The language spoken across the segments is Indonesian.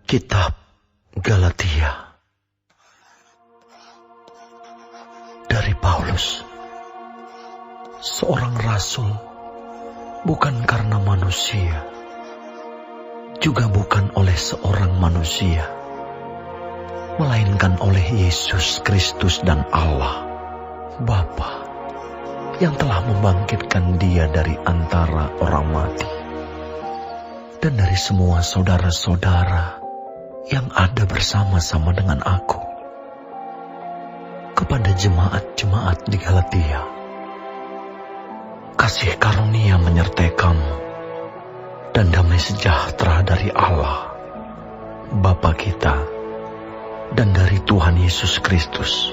Kitab Galatia dari Paulus, seorang rasul, bukan karena manusia, juga bukan oleh seorang manusia, melainkan oleh Yesus Kristus dan Allah Bapa yang telah membangkitkan Dia dari antara orang mati, dan dari semua saudara-saudara yang ada bersama-sama dengan aku. Kepada jemaat-jemaat di Galatia, kasih karunia menyertai kamu, dan damai sejahtera dari Allah Bapa kita dan dari Tuhan Yesus Kristus,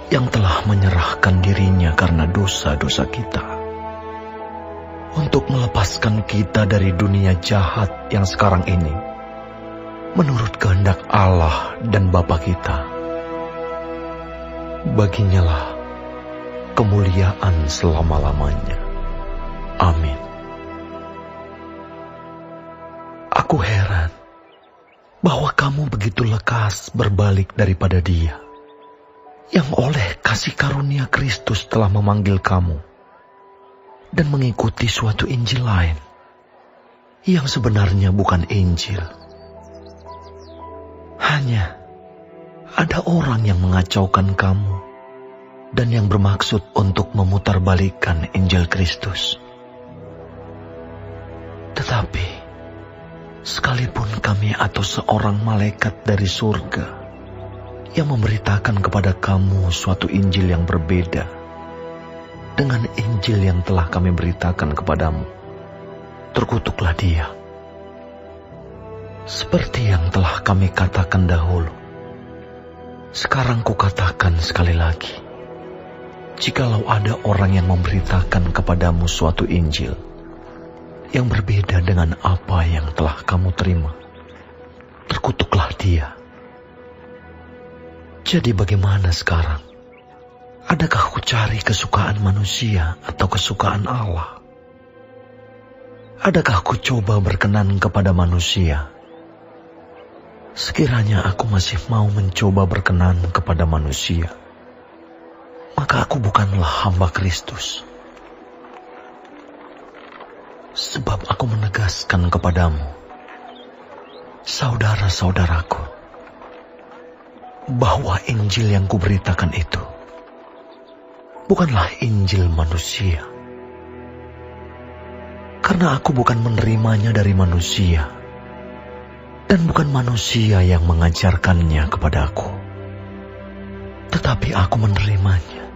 yang telah menyerahkan dirinya karena dosa-dosa kita, untuk melepaskan kita dari dunia jahat yang sekarang ini, menurut kehendak Allah dan Bapa kita. Baginya lah kemuliaan selama-lamanya. Amin. Aku heran bahwa kamu begitu lekas berbalik daripada Dia, yang oleh kasih karunia Kristus telah memanggil kamu, dan mengikuti suatu Injil lain, yang sebenarnya bukan Injil. Hanya ada orang yang mengacaukan kamu, dan yang bermaksud untuk memutarbalikkan Injil Kristus. Tetapi, sekalipun kami atau seorang malaikat dari surga yang memberitakan kepada kamu suatu Injil yang berbeda dengan Injil yang telah kami beritakan kepadamu, terkutuklah dia. Seperti yang telah kami katakan dahulu, sekarang kukatakan sekali lagi, jikalau ada orang yang memberitakan kepadamu suatu Injil yang berbeda dengan apa yang telah kamu terima, terkutuklah dia. Jadi bagaimana sekarang? Adakah ku cari kesukaan manusia atau kesukaan Allah? Adakah ku coba berkenan kepada manusia? Sekiranya aku masih mau mencoba berkenan kepada manusia, maka aku bukanlah hamba Kristus. Sebab aku menegaskan kepadamu, saudara-saudaraku, bahwa Injil yang kuberitakan itu bukanlah Injil manusia. Karena aku bukan menerimanya dari manusia, dan bukan manusia yang mengajarkannya kepadaku, tetapi aku menerimanya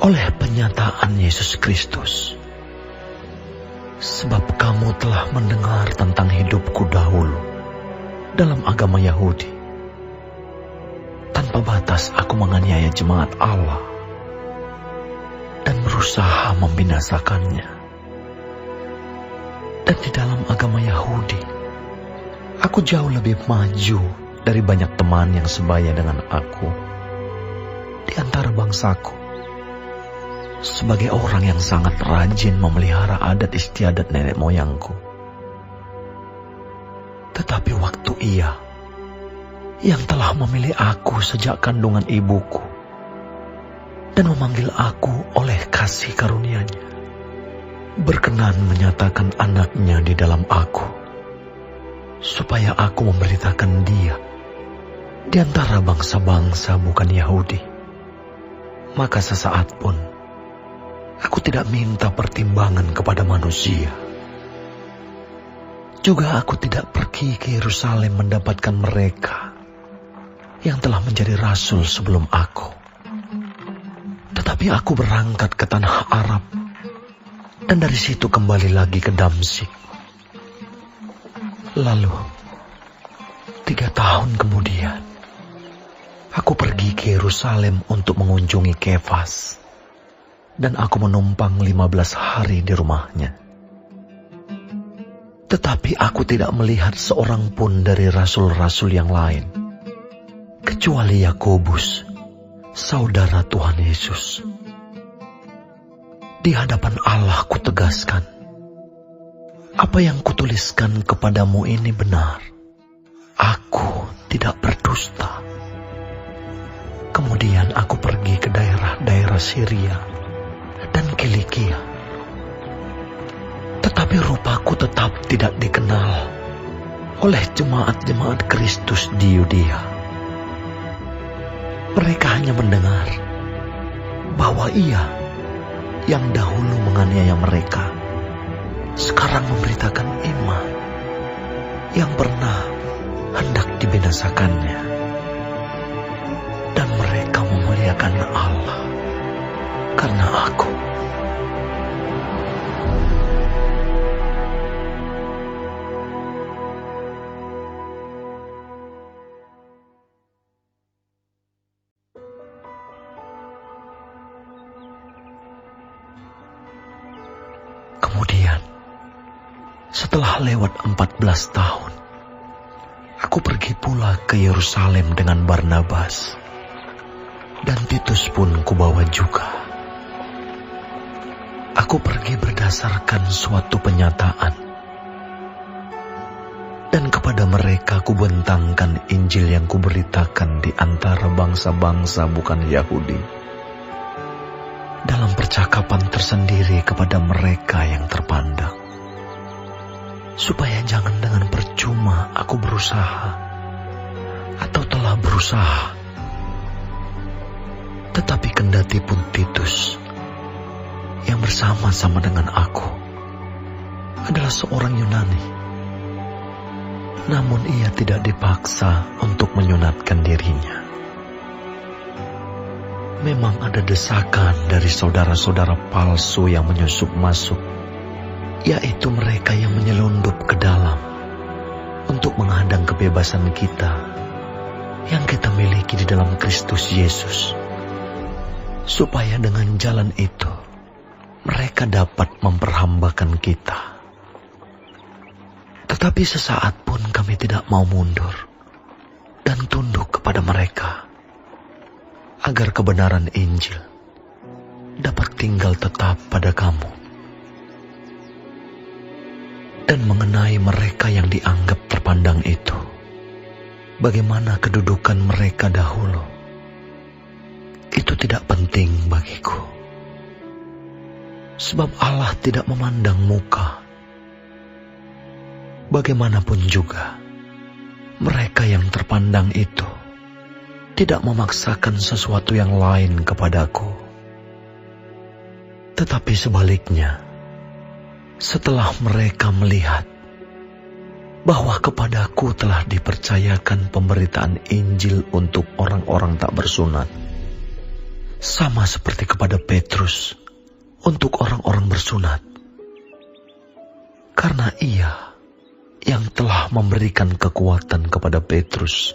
oleh penyataan Yesus Kristus. Sebab kamu telah mendengar tentang hidupku dahulu dalam agama Yahudi. Tanpa batas aku menganiaya jemaat Allah dan berusaha membinasakannya. Dan di dalam agama Yahudi, aku jauh lebih maju dari banyak teman yang sebaya dengan aku di antara bangsaku, sebagai orang yang sangat rajin memelihara adat istiadat nenek moyangku. Tetapi waktu Ia yang telah memilih aku sejak kandungan ibuku dan memanggil aku oleh kasih karunia-Nya, berkenan menyatakan anaknya di dalam aku, supaya aku memberitakan Dia di antara bangsa-bangsa bukan Yahudi. Maka sesaat pun aku tidak minta pertimbangan kepada manusia. Juga aku tidak pergi ke Yerusalem mendapatkan mereka yang telah menjadi rasul sebelum aku. Tetapi aku berangkat ke tanah Arab, dan dari situ kembali lagi ke Damsyik. Lalu 3 tahun kemudian, aku pergi ke Yerusalem untuk mengunjungi Kefas, dan aku menumpang 15 hari di rumahnya. Tetapi aku tidak melihat seorang pun dari rasul-rasul yang lain, kecuali Yakobus, saudara Tuhan Yesus. Di hadapan Allah kutegaskan, apa yang kutuliskan kepadamu ini benar. aku tidak berdusta. Kemudian aku pergi ke daerah-daerah Syria dan Kilikia. Tetapi rupaku tetap tidak dikenal oleh jemaat-jemaat Kristus di Yudea. Mereka hanya mendengar bahwa Ia yang dahulu menganiaya mereka sekarang memberitakan iman yang pernah hendak dibinasakannya, dan mereka memuliakan Allah karena aku. Kemudian, setelah lewat 14 tahun, aku pergi pula ke Yerusalem dengan Barnabas, dan Titus pun kubawa juga. Aku pergi berdasarkan suatu penyataan, dan kepada mereka kubentangkan Injil yang kuberitakan di antara bangsa-bangsa bukan Yahudi, dalam percakapan tersendiri kepada mereka yang terpandang, supaya jangan dengan percuma aku berusaha atau telah berusaha. Tetapi kendati pun Titus yang bersama-sama dengan aku adalah seorang Yunani, namun ia tidak dipaksa untuk menyunatkan dirinya. Memang ada desakan dari saudara-saudara palsu yang menyusup masuk, yaitu mereka yang menyelundup ke dalam untuk menghadang kebebasan kita yang kita miliki di dalam Kristus Yesus, supaya dengan jalan itu mereka dapat memperhambakan kita. Tetapi sesaat pun kami tidak mau mundur dan tunduk kepada mereka, agar kebenaran Injil dapat tinggal tetap pada kamu. Dan mengenai mereka yang dianggap terpandang itu, bagaimana kedudukan mereka dahulu, itu tidak penting bagiku. Sebab Allah tidak memandang muka. Bagaimanapun juga, mereka yang terpandang itu tidak memaksakan sesuatu yang lain kepadaku. Tetapi sebaliknya, setelah mereka melihat bahwa kepadaku telah dipercayakan pemberitaan Injil untuk orang-orang tak bersunat, sama seperti kepada Petrus untuk orang-orang bersunat, karena ia yang telah memberikan kekuatan kepada Petrus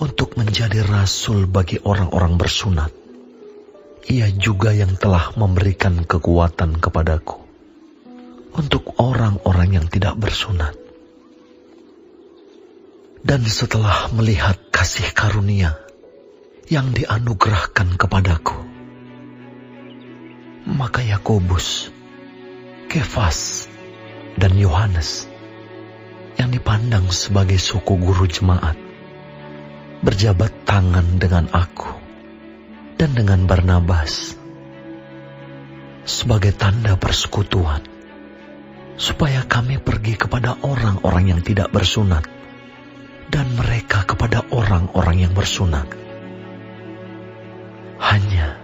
untuk menjadi rasul bagi orang-orang bersunat, ia juga yang telah memberikan kekuatan kepadaku untuk orang-orang yang tidak bersunat. Dan setelah melihat kasih karunia yang dianugerahkan kepadaku, maka Yakobus, Kefas, dan Yohanes yang dipandang sebagai suku guru jemaat berjabat tangan dengan aku dan dengan Barnabas sebagai tanda persekutuan, supaya kami pergi kepada orang-orang yang tidak bersunat dan mereka kepada orang-orang yang bersunat. Hanya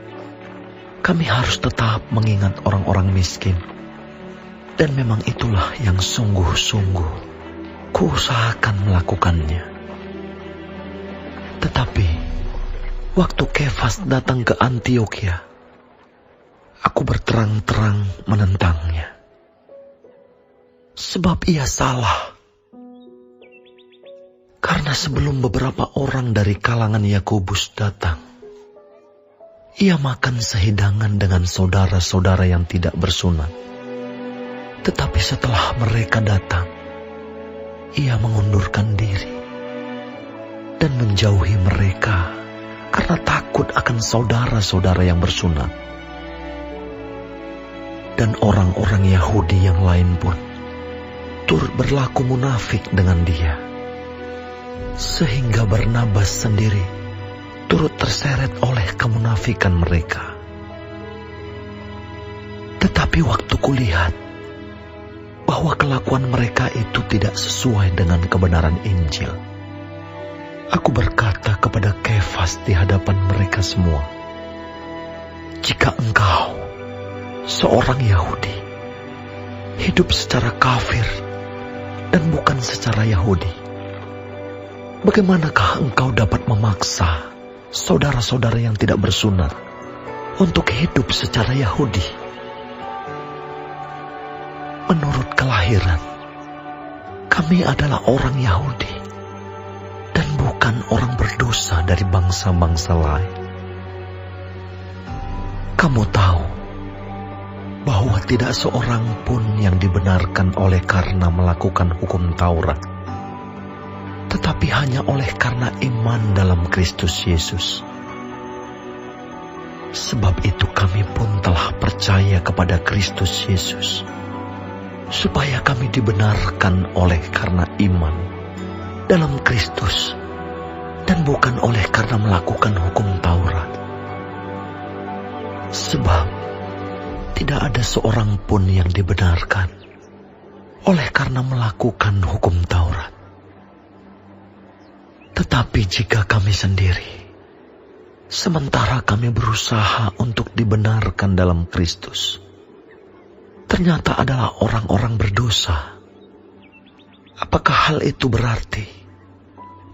kami harus tetap mengingat orang-orang miskin, dan memang itulah yang sungguh-sungguh kuusahakan melakukannya. Tetapi waktu Kefas datang ke Antiokhia, aku berterang-terang menentangnya, sebab ia salah. Karena sebelum beberapa orang dari kalangan Yakobus datang, ia makan sehidangan dengan saudara-saudara yang tidak bersunat. Tetapi setelah mereka datang, ia mengundurkan diri dan menjauhi mereka karena takut akan saudara-saudara yang bersunat. Dan orang-orang Yahudi yang lain pun turut berlaku munafik dengan dia. sehingga Barnabas sendiri turut terseret oleh kemunafikan mereka. Tetapi waktu kulihat bahwa kelakuan mereka itu tidak sesuai dengan kebenaran Injil, aku berkata kepada Kefas di hadapan mereka semua, "Jika engkau, seorang Yahudi, hidup secara kafir dan bukan secara Yahudi, bagaimanakah engkau dapat memaksa saudara-saudara yang tidak bersunat untuk hidup secara Yahudi? Menurut kelahiran, kami adalah orang Yahudi dan bukan orang berdosa dari bangsa-bangsa lain. Kamu tahu bahwa tidak seorang pun yang dibenarkan oleh karena melakukan hukum Taurat, tetapi hanya oleh karena iman dalam Kristus Yesus. Sebab itu kami pun telah percaya kepada Kristus Yesus, supaya kami dibenarkan oleh karena iman dalam Kristus dan bukan oleh karena melakukan hukum Taurat. Sebab tidak ada seorang pun yang dibenarkan oleh karena melakukan hukum Taurat. Tetapi jika kami sendiri, sementara kami berusaha untuk dibenarkan dalam Kristus, ternyata adalah orang-orang berdosa, apakah hal itu berarti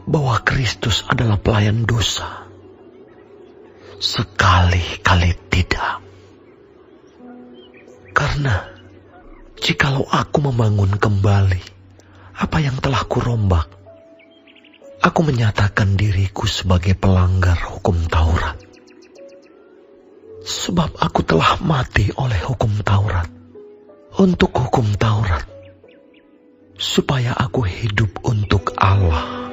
bahwa Kristus adalah pelayan dosa? Sekali-kali tidak. Karena jikalau aku membangun kembali apa yang telah kurombak, aku menyatakan diriku sebagai pelanggar hukum Taurat. Sebab aku telah mati oleh hukum Taurat untuk hukum Taurat, supaya aku hidup untuk Allah.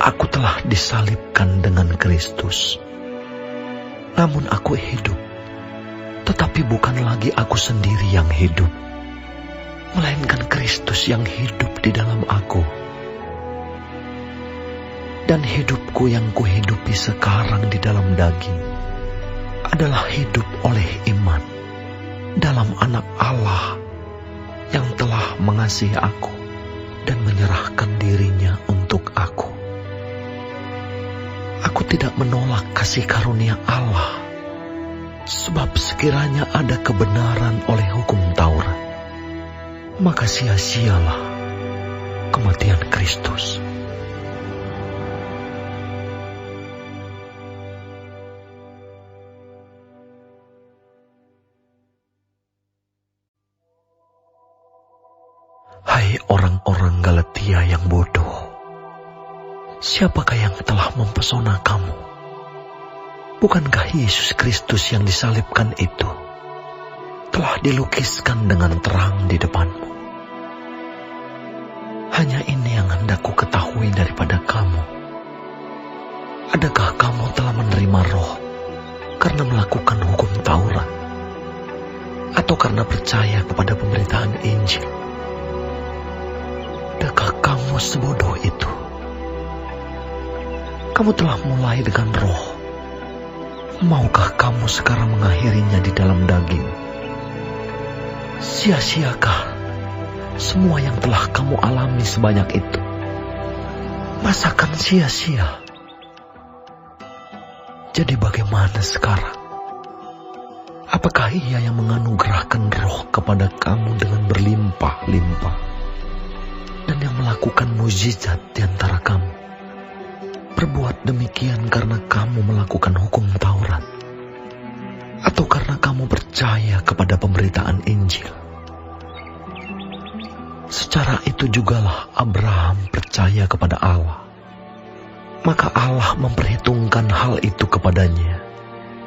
Aku telah disalibkan dengan Kristus. Namun aku hidup, tetapi bukan lagi aku sendiri yang hidup, melainkan Kristus yang hidup di dalam aku. Dan hidupku yang kuhidupi sekarang di dalam daging adalah hidup oleh iman dalam Anak Allah yang telah mengasihi aku dan menyerahkan dirinya untuk aku. Aku tidak menolak kasih karunia Allah, sebab sekiranya ada kebenaran oleh hukum Taurat, maka sia-sialah kematian Kristus. Hai orang-orang Galatia yang bodoh, siapakah yang telah mempesona kamu? Bukankah Yesus Kristus yang disalibkan itu telah dilukiskan dengan terang di depanmu? Hanya ini yang hendak ku ketahui daripada kamu. Adakah kamu telah menerima Roh karena melakukan hukum Taurat, atau karena percaya kepada pemberitaan Injil? Adakah kamu sebodoh itu? Kamu telah mulai dengan Roh. Maukah kamu sekarang mengakhirinya di dalam daging? Sia-siakah semua yang telah kamu alami sebanyak itu? Masakan sia-sia? Jadi bagaimana sekarang? Apakah Ia yang menganugerahkan Roh kepada kamu dengan berlimpah-limpah, dan yang melakukan mukjizat di antara kamu berbuat demikian karena kamu melakukan hukum Taurat, atau karena kamu percaya kepada pemberitaan Injil? Secara itu jugalah Abraham percaya kepada Allah, maka Allah memperhitungkan hal itu kepadanya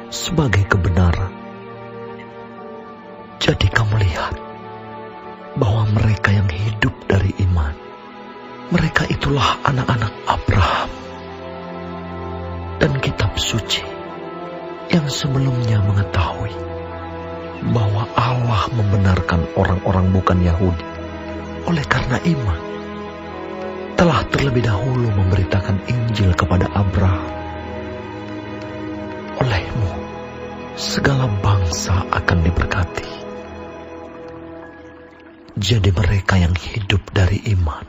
sebagai kebenaran. Jadi kamu lihat bahwa mereka yang hidup dari iman, mereka itulah anak-anak Abraham. Dan kitab suci yang sebelumnya mengetahui bahwa Allah membenarkan orang-orang bukan Yahudi oleh karena iman, telah terlebih dahulu memberitakan Injil kepada Abraham. Olehmu, segala bangsa akan diberkati. Jadi mereka yang hidup dari iman,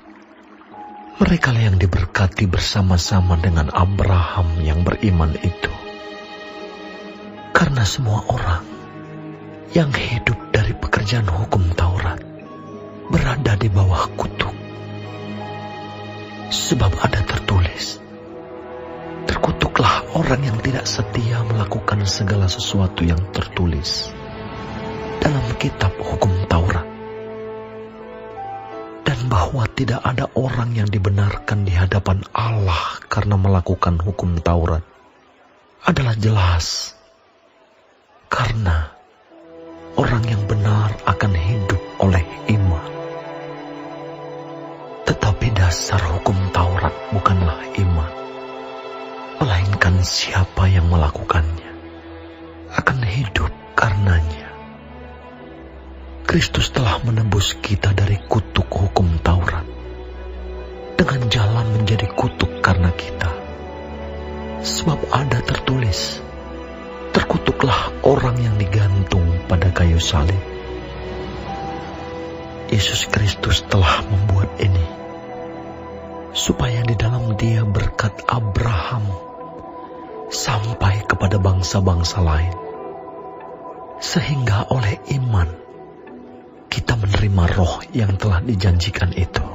mereka yang diberkati bersama-sama dengan Abraham yang beriman itu. Karena semua orang yang hidup dari pekerjaan hukum Taurat berada di bawah kutuk. Sebab ada tertulis, terkutuklah orang yang tidak setia melakukan segala sesuatu yang tertulis dalam kitab hukum Taurat. Dan bahwa tidak ada orang yang dibenarkan di hadapan Allah karena melakukan hukum Taurat adalah jelas. Karena orang yang benar akan hidup oleh iman. Tetapi dasar hukum Taurat bukanlah iman, melainkan siapa yang melakukannya akan hidup karenanya. Kristus telah menebus kita dari kutuk hukum Taurat dengan jalan menjadi kutuk karena kita. Sebab ada tertulis, terkutuklah orang yang digantung pada kayu salib. Yesus Kristus telah membuat ini, supaya di dalam Dia berkat Abraham sampai kepada bangsa-bangsa lain, sehingga oleh iman kita menerima roh yang telah dijanjikan itu.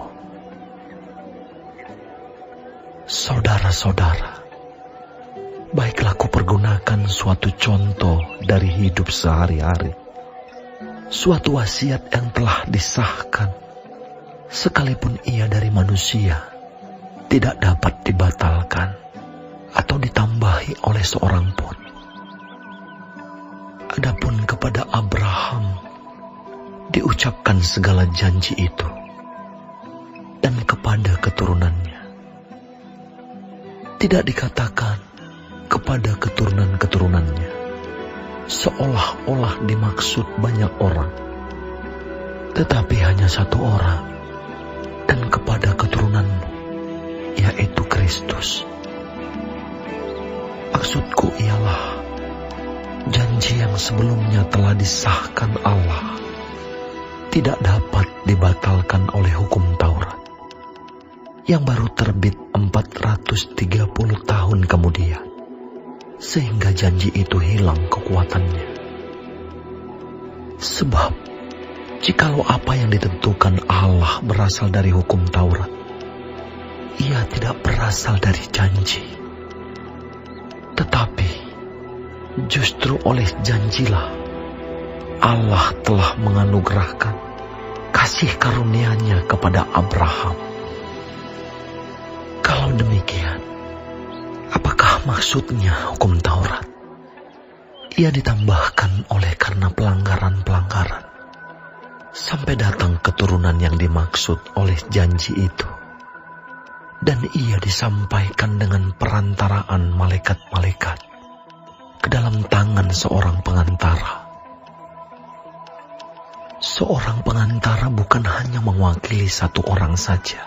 Saudara-saudara, baiklah kupergunakan suatu contoh dari hidup sehari-hari, suatu wasiat yang telah disahkan, sekalipun ia dari manusia, tidak dapat dibatalkan atau ditambahi oleh seorang pun. Adapun kepada Abraham diucapkan segala janji itu, dan kepada keturunannya. Tidak dikatakan kepada keturunan-keturunannya, seolah-olah dimaksud banyak orang, tetapi hanya satu orang, dan kepada keturunanmu, yaitu Kristus. Maksudku ialah janji yang sebelumnya telah disahkan Allah tidak dapat dibatalkan oleh hukum Taurat yang baru terbit 430 tahun kemudian, sehingga janji itu hilang kekuatannya. Sebab jikalau apa yang ditentukan Allah berasal dari hukum Taurat, ia tidak berasal dari janji. Tetapi justru oleh janjilah Allah telah menganugerahkan kasih karunia-Nya kepada Abraham. Kalau demikian, apakah maksudnya hukum Taurat? Ia ditambahkan oleh karena pelanggaran-pelanggaran, sampai datang keturunan yang dimaksud oleh janji itu. Dan ia disampaikan dengan perantaraan malaikat-malaikat ke dalam tangan seorang pengantara. Seorang pengantara bukan hanya mewakili satu orang saja,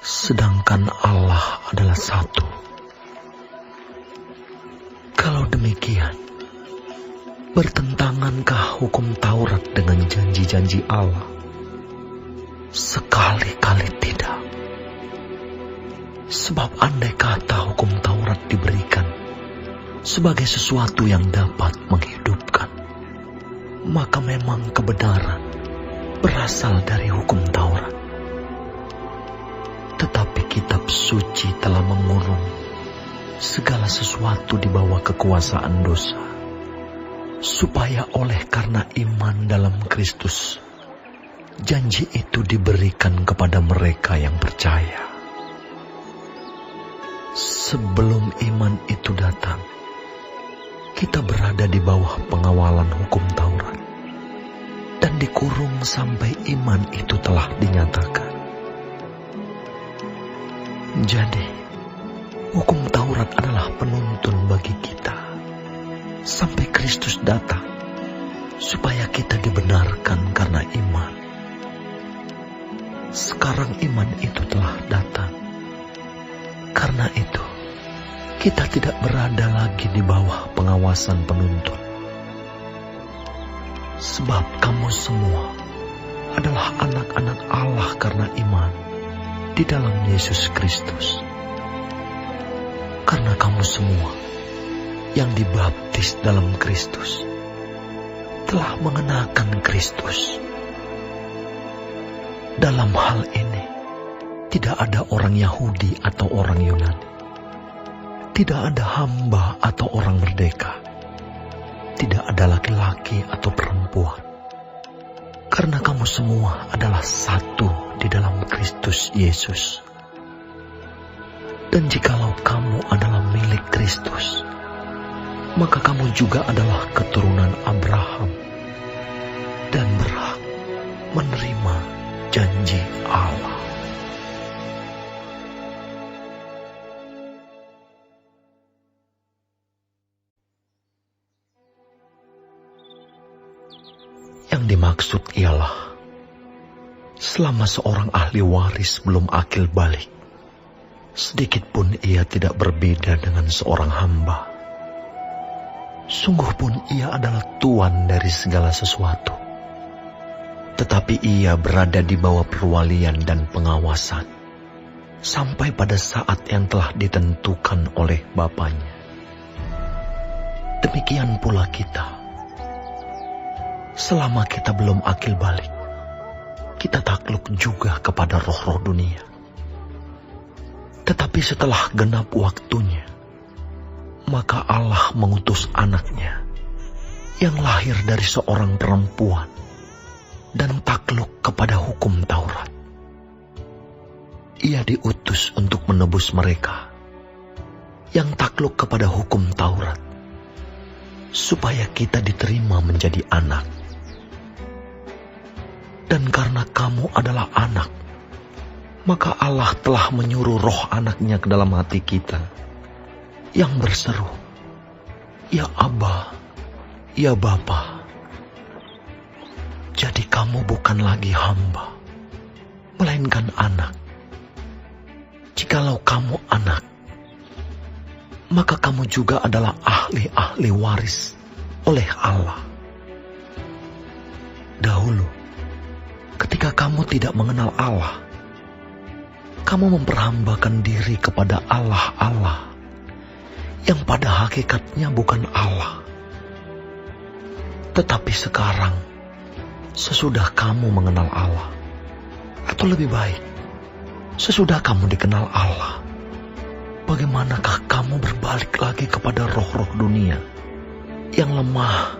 sedangkan Allah adalah satu. Kalau demikian, bertentangankah hukum Taurat dengan janji-janji Allah? Sekali-kali tidak. Sebab andai kata hukum Taurat diberikan sebagai sesuatu yang dapat menghidupkan, maka memang kebenaran berasal dari hukum Taurat. Tetapi kitab suci telah mengurung segala sesuatu di bawah kekuasaan dosa, supaya oleh karena iman dalam Kristus, janji itu diberikan kepada mereka yang percaya. Sebelum iman itu datang, kita berada di bawah pengawalan hukum Taurat dan dikurung sampai iman itu telah dinyatakan. Jadi, hukum Taurat adalah penuntun bagi kita sampai Kristus datang, supaya kita dibenarkan karena iman. Sekarang iman itu telah datang. Karena itu, kita tidak berada lagi di bawah pengawasan penuntut. Sebab kamu semua adalah anak-anak Allah karena iman di dalam Yesus Kristus. Karena kamu semua yang dibaptis dalam Kristus telah mengenakan Kristus. Dalam hal ini, tidak ada orang Yahudi atau orang Yunani. Tidak ada hamba atau orang merdeka. Tidak ada laki-laki atau perempuan. Karena kamu semua adalah satu di dalam Kristus Yesus. Dan jikalau kamu adalah milik Kristus, maka kamu juga adalah keturunan Abraham dan berhak menerima janji Allah. Yang dimaksud ialah, selama seorang ahli waris belum akil balik, sedikit pun ia tidak berbeda dengan seorang hamba. Sungguh pun ia adalah tuan dari segala sesuatu. Tetapi ia berada di bawah perwalian dan pengawasan, sampai pada saat yang telah ditentukan oleh Bapanya. Demikian pula kita. Selama kita belum akil balik, kita takluk juga kepada roh-roh dunia. Tetapi setelah genap waktunya, maka Allah mengutus anaknya yang lahir dari seorang perempuan dan takluk kepada hukum Taurat. Ia diutus untuk menebus mereka yang takluk kepada hukum Taurat, supaya kita diterima menjadi anak. Dan karena kamu adalah anak, maka Allah telah menyuruh roh anaknya ke dalam hati kita, yang berseru, "Ya Aba, ya Bapa." Jadi kamu bukan lagi hamba, melainkan anak. Jikalau kamu anak, maka kamu juga adalah ahli-ahli waris oleh Allah. Dahulu, ketika kamu tidak mengenal Allah, kamu memperhambakan diri kepada Allah-Allah yang pada hakikatnya bukan Allah. Tetapi sekarang, sesudah kamu mengenal Allah, atau lebih baik, sesudah kamu dikenal Allah, bagaimanakah kamu berbalik lagi kepada roh-roh dunia yang lemah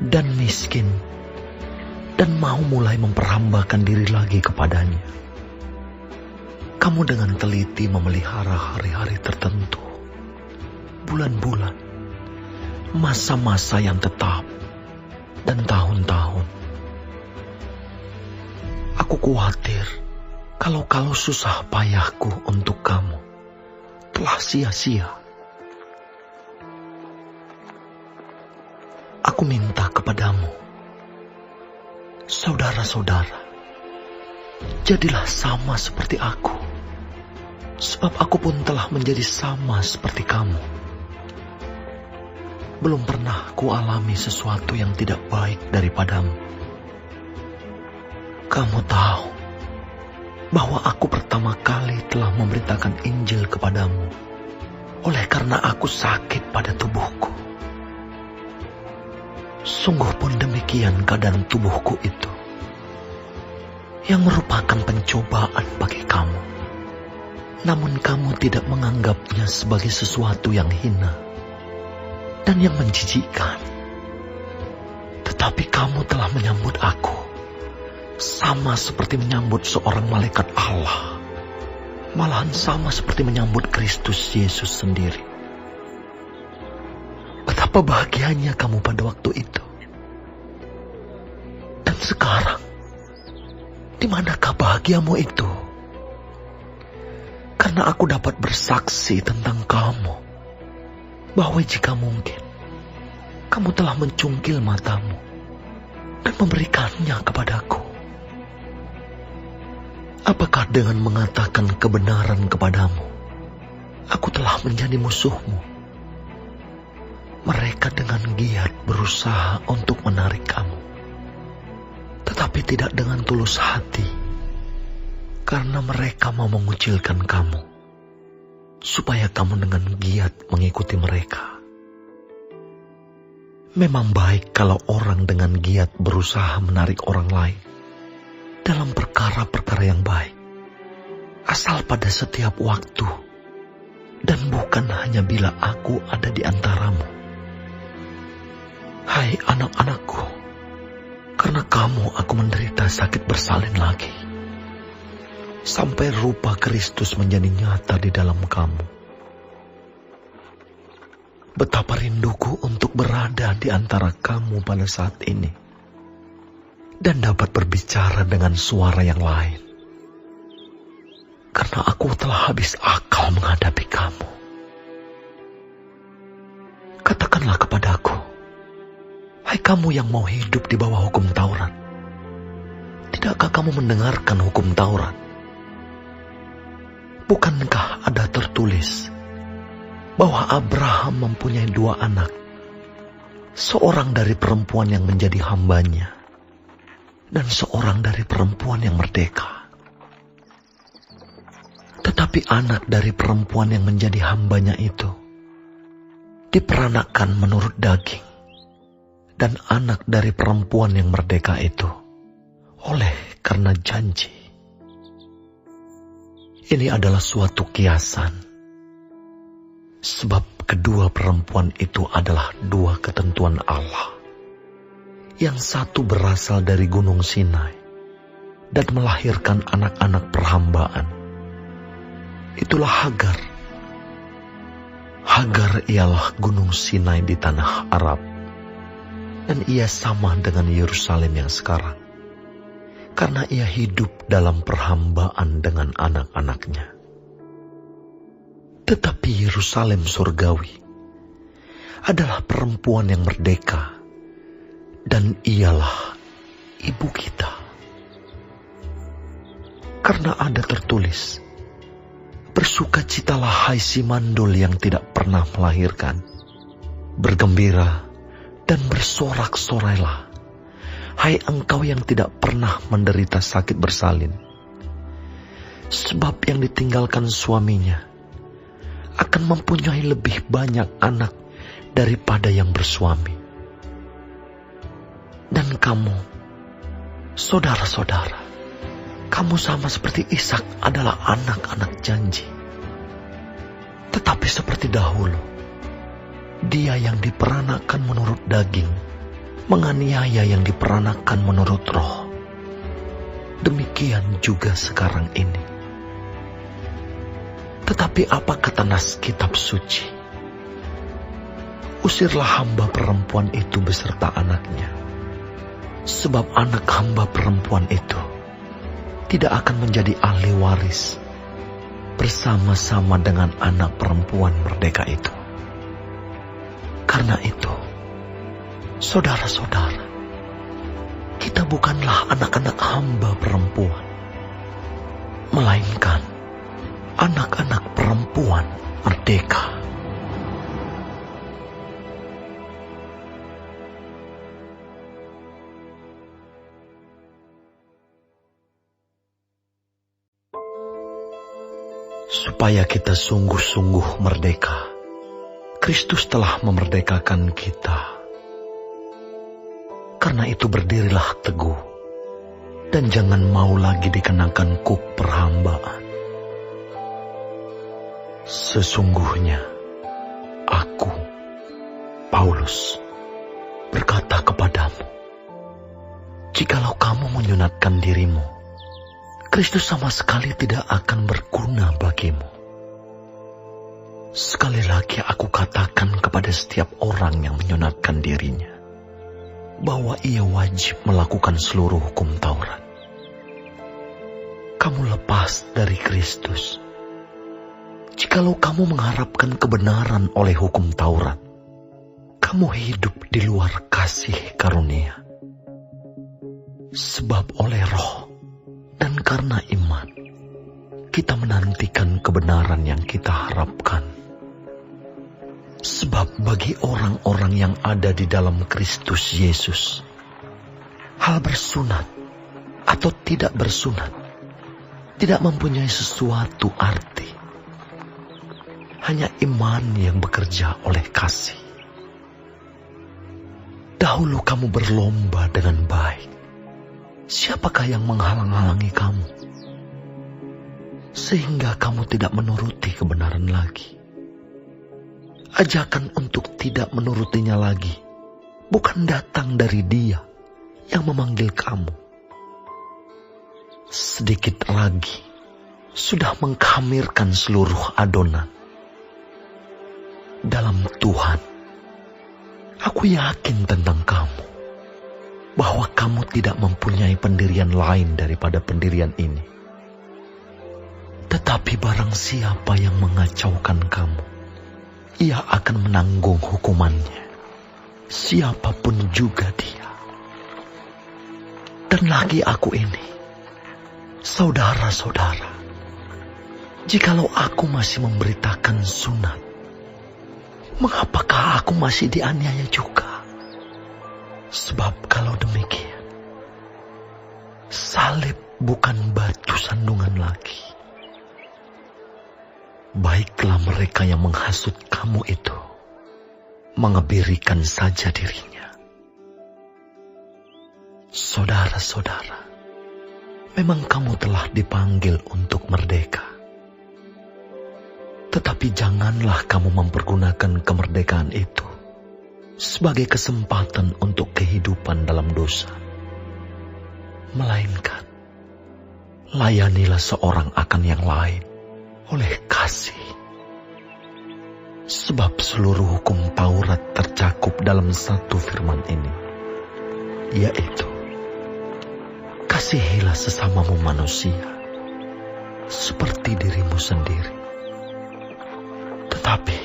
dan miskin, dan mau mulai memperhambakan diri lagi kepadanya? Kamu dengan teliti memelihara hari-hari tertentu, bulan-bulan, masa-masa yang tetap, dan tahun-tahun. Aku khawatir kalau susah payahku untuk kamu telah sia-sia. Aku minta kepadamu, saudara-saudara, jadilah sama seperti aku, sebab aku pun telah menjadi sama seperti kamu. Belum pernah kualami sesuatu yang tidak baik daripadamu. Kamu tahu bahwa aku pertama kali telah memberitakan Injil kepadamu oleh karena aku sakit pada tubuhku. Sungguh pun demikian keadaan tubuhku itu, yang merupakan pencobaan bagi kamu. Namun kamu tidak menganggapnya sebagai sesuatu yang hina dan yang menjijikkan. Tetapi kamu telah menyambut aku sama seperti menyambut seorang malaikat Allah, malahan sama seperti menyambut Kristus Yesus sendiri. Betapa bahagianya kamu pada waktu itu. Dan sekarang, di manakah bahagiamu itu? Karena aku dapat bersaksi tentang kamu, bahwa jika mungkin, kamu telah mencungkil matamu dan memberikannya kepadaku. Apakah dengan mengatakan kebenaran kepadamu, aku telah menjadi musuhmu? Mereka dengan giat berusaha untuk menarik kamu, tetapi tidak dengan tulus hati, karena mereka mau mengucilkan kamu, supaya kamu dengan giat mengikuti mereka. Memang baik kalau orang dengan giat berusaha menarik orang lain dalam perkara-perkara yang baik, asal pada setiap waktu, dan bukan hanya bila aku ada di antaramu. Hai anak-anakku, karena kamu aku menderita sakit bersalin lagi, sampai rupa Kristus menjadi nyata di dalam kamu. Betapa rinduku untuk berada di antara kamu pada saat ini, dan dapat berbicara dengan suara yang lain, karena aku telah habis akal menghadapi kamu. Katakanlah kepadaku, hai kamu yang mau hidup di bawah hukum Taurat, tidakkah kamu mendengarkan hukum Taurat? Bukankah ada tertulis bahwa Abraham mempunyai 2 anak, seorang dari perempuan yang menjadi hambanya, dan seorang dari perempuan yang merdeka? Tetapi anak dari perempuan yang menjadi hambanya itu diperanakkan menurut daging, dan anak dari perempuan yang merdeka itu oleh karena janji. Ini adalah suatu kiasan, sebab kedua perempuan itu adalah 2 ketentuan Allah. Yang satu berasal dari Gunung Sinai dan melahirkan anak-anak perhambaan. Itulah Hagar. Hagar ialah Gunung Sinai di tanah Arab, dan ia sama dengan Yerusalem yang sekarang, karena ia hidup dalam perhambaan dengan anak-anaknya. Tetapi Yerusalem surgawi adalah perempuan yang merdeka, dan ialah ibu kita. Karena ada tertulis, bersukacitalah hai si mandul yang tidak pernah melahirkan, bergembira dan bersorak-sorailah, hai engkau yang tidak pernah menderita sakit bersalin, sebab yang ditinggalkan suaminya akan mempunyai lebih banyak anak daripada yang bersuami. Dan kamu, saudara-saudara, kamu sama seperti Ishak adalah anak-anak janji. Tetapi seperti dahulu, dia yang diperanakkan menurut daging menganiaya yang diperanakkan menurut roh. Demikian juga sekarang ini. Tetapi apa kata nas kitab suci? Usirlah hamba perempuan itu beserta anaknya, sebab anak hamba perempuan itu tidak akan menjadi ahli waris bersama-sama dengan anak perempuan merdeka itu. Karena itu, saudara-saudara, kita bukanlah anak-anak hamba perempuan, melainkan anak-anak perempuan merdeka. Supaya kita sungguh-sungguh merdeka, Kristus telah memerdekakan kita. Karena itu berdirilah teguh, dan jangan mau lagi dikenakan kuk perhambaan. Sesungguhnya, aku, Paulus, berkata kepadamu, jikalau kamu menyunatkan dirimu, Kristus sama sekali tidak akan berguna bagimu. Sekali lagi aku katakan kepada setiap orang yang menyunatkan dirinya, bahwa ia wajib melakukan seluruh hukum Taurat. Kamu lepas dari Kristus. Jikalau kamu mengharapkan kebenaran oleh hukum Taurat, kamu hidup di luar kasih karunia. Sebab oleh roh Dan karena iman, kita menantikan kebenaran yang kita harapkan. Sebab bagi orang-orang yang ada di dalam Kristus Yesus, hal bersunat atau tidak bersunat tidak mempunyai sesuatu arti. Hanya iman yang bekerja oleh kasih. Dahulu kamu berlomba dengan baik. Siapakah yang menghalang-halangi kamu? Sehingga kamu tidak menuruti kebenaran lagi. Ajakan untuk tidak menurutinya lagi bukan datang dari Dia yang memanggil kamu. Sedikit lagi sudah mengkhamirkan seluruh adonan. Dalam Tuhan, aku yakin tentang kamu, bahwa kamu tidak mempunyai pendirian lain daripada pendirian ini. Tetapi barang siapa yang mengacaukan kamu, ia akan menanggung hukumannya, siapapun juga dia. Dan lagi aku ini, saudara-saudara, jikalau aku masih memberitakan sunat, mengapakah aku masih dianiaya juga? Sebab kalau demikian, salib bukan batu sandungan lagi. Baiklah mereka yang menghasut kamu itu, mengebirikan saja dirinya. Saudara-saudara, memang kamu telah dipanggil untuk merdeka. Tetapi janganlah kamu mempergunakan kemerdekaan itu sebagai kesempatan untuk kehidupan dalam dosa. Melainkan, layanilah seorang akan yang lain oleh kasih. Sebab seluruh hukum Taurat tercakup dalam satu firman ini, yaitu, kasihilah sesamamu manusia seperti dirimu sendiri. Tetapi,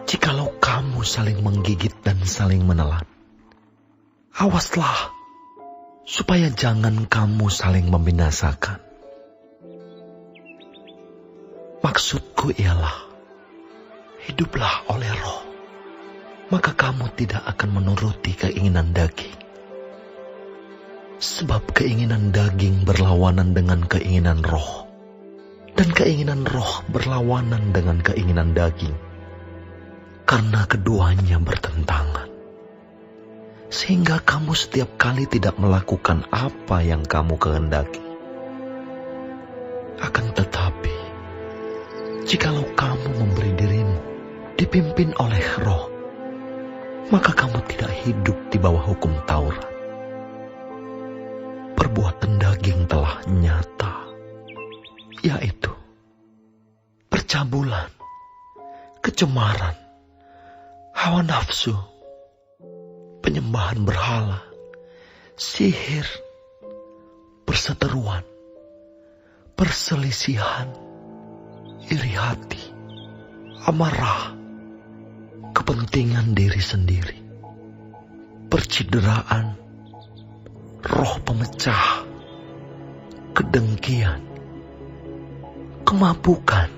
jikalau kamu saling menggigit dan saling menelan, awaslah supaya jangan kamu saling membinasakan. Maksudku ialah, hiduplah oleh Roh, maka kamu tidak akan menuruti keinginan daging. Sebab keinginan daging berlawanan dengan keinginan Roh, dan keinginan Roh berlawanan dengan keinginan daging, karena keduanya bertentangan. Sehingga kamu setiap kali tidak melakukan apa yang kamu kehendaki. Akan tetapi, jikalau kamu memberi dirimu dipimpin oleh Roh, maka kamu tidak hidup di bawah hukum Taurat. Perbuatan daging telah nyata, yaitu percabulan, kecemaran, hawa nafsu, penyembahan berhala, sihir, perseteruan, perselisihan, iri hati, amarah, kepentingan diri sendiri, percideraan, roh pemecah, kedengkian, kemabukan,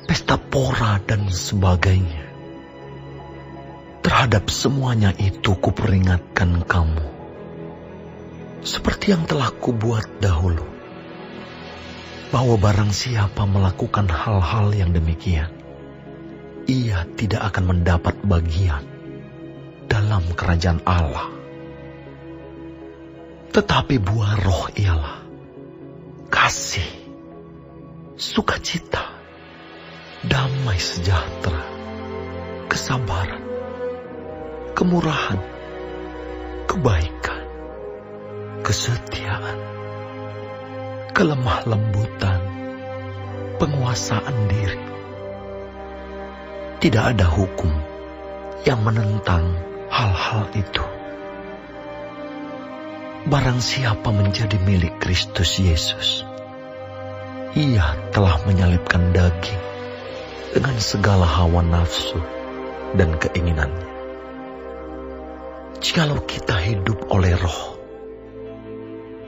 pesta pora dan sebagainya. Terhadap semuanya itu kuperingatkan kamu, seperti yang telah kubuat dahulu, bahwa barang siapa melakukan hal-hal yang demikian, ia tidak akan mendapat bagian dalam kerajaan Allah. Tetapi buah Roh ialah kasih, sukacita, damai sejahtera, kesabaran, kemurahan, kebaikan, kesetiaan, kelemah lembutan, penguasaan diri. Tidak ada hukum yang menentang hal-hal itu. Barang siapa menjadi milik Kristus Yesus, ia telah menyalibkan daging dengan segala hawa nafsu dan keinginannya. Jikalau kita hidup oleh Roh,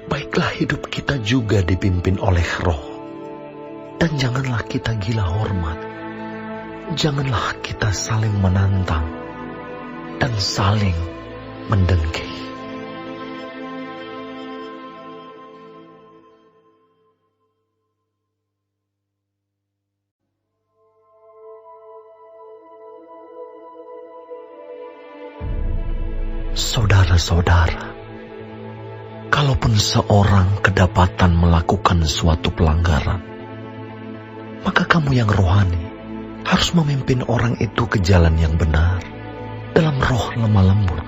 baik baiklah hidup kita juga dipimpin oleh Roh. Dan janganlah kita gila hormat. Janganlah kita saling menantang dan saling mendengki. Saudara-saudara, kalaupun seorang kedapatan melakukan suatu pelanggaran, maka kamu yang rohani harus memimpin orang itu ke jalan yang benar dalam roh lemah lembut,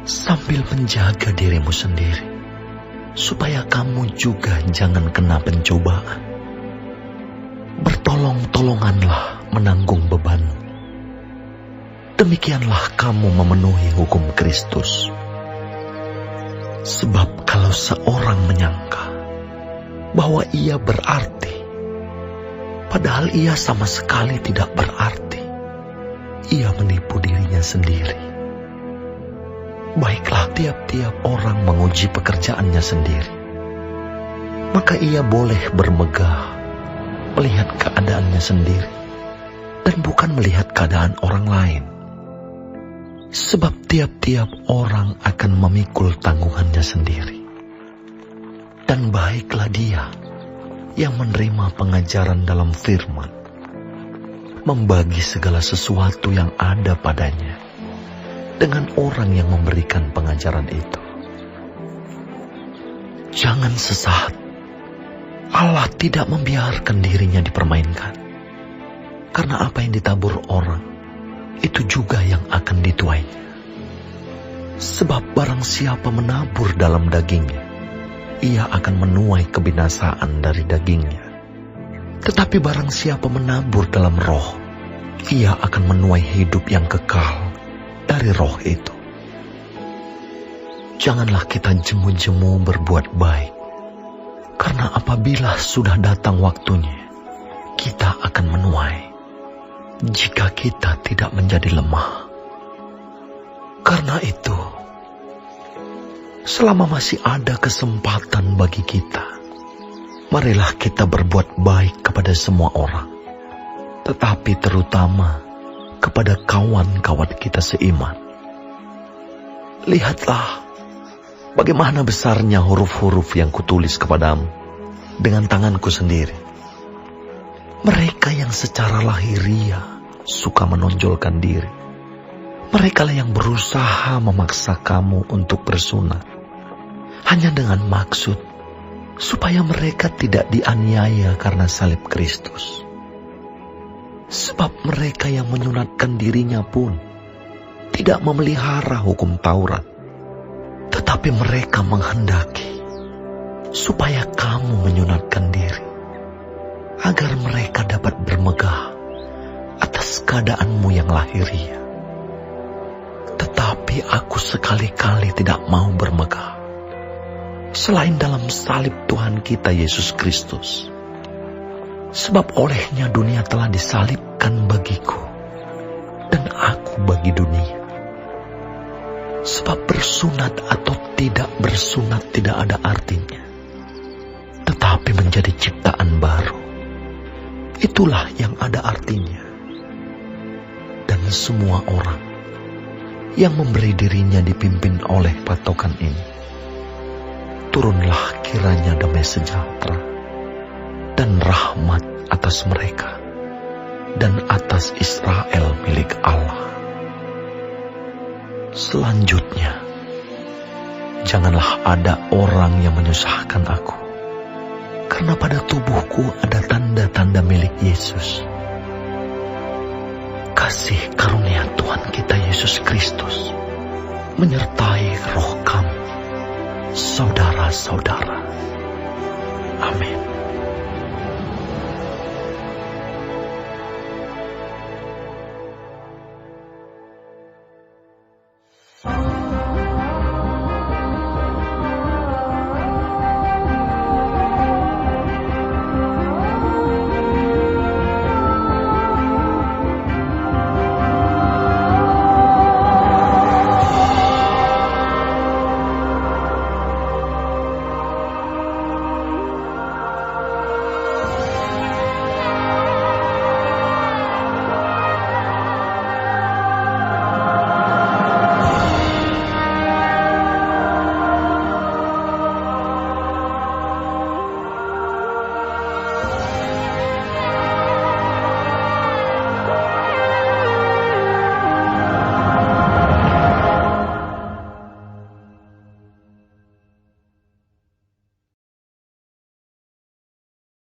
sambil menjaga dirimu sendiri, supaya kamu juga jangan kena pencobaan. Bertolong-tolonganlah menanggung beban. Demikianlah kamu memenuhi hukum Kristus. Sebab kalau seorang menyangka bahwa ia berarti, padahal ia sama sekali tidak berarti, ia menipu dirinya sendiri. Baiklah tiap-tiap orang menguji pekerjaannya sendiri, maka ia boleh bermegah melihat keadaannya sendiri dan bukan melihat keadaan orang lain. Sebab tiap-tiap orang akan memikul tanggungannya sendiri. Dan baiklah dia yang menerima pengajaran dalam firman, membagi segala sesuatu yang ada padanya dengan orang yang memberikan pengajaran itu. Jangan sesaat. Allah tidak membiarkan dirinya dipermainkan. Karena apa yang ditabur orang, itu juga yang akan dituainya. Sebab barang siapa menabur dalam dagingnya, ia akan menuai kebinasaan dari dagingnya. Tetapi barang siapa menabur dalam roh, ia akan menuai hidup yang kekal dari roh itu. Janganlah kita jemu-jemu berbuat baik, karena apabila sudah datang waktunya, kita akan menuai. Jika kita tidak menjadi lemah. Karena itu, selama masih ada kesempatan bagi kita, marilah kita berbuat baik kepada semua orang, tetapi terutama kepada kawan-kawan kita seiman. Lihatlah bagaimana besarnya huruf-huruf yang kutulis kepadamu dengan tanganku sendiri. Mereka yang secara lahiriah suka menonjolkan diri. Mereka lah yang berusaha memaksa kamu untuk bersunat, hanya dengan maksud supaya mereka tidak dianiaya karena salib Kristus. Sebab mereka yang menyunatkan dirinya pun tidak memelihara hukum Taurat, tetapi mereka menghendaki supaya kamu menyunatkan diri, agar mereka dapat bermegah atas keadaanmu yang lahiriah. Tetapi aku sekali-kali tidak mau bermegah, selain dalam salib Tuhan kita Yesus Kristus. Sebab olehnya dunia telah disalibkan bagiku, dan aku bagi dunia. Sebab bersunat atau tidak bersunat tidak ada artinya, tetapi menjadi ciptaan baru, itulah yang ada artinya. Dan semua orang yang memberi dirinya dipimpin oleh patokan ini, turunlah kiranya damai sejahtera dan rahmat atas mereka dan atas Israel milik Allah. Selanjutnya, janganlah ada orang yang menyusahkan aku, karena pada tubuhku ada tanda-tanda milik Yesus. Kasih karunia Tuhan kita Yesus Kristus menyertai roh kamu, saudara-saudara. Amin.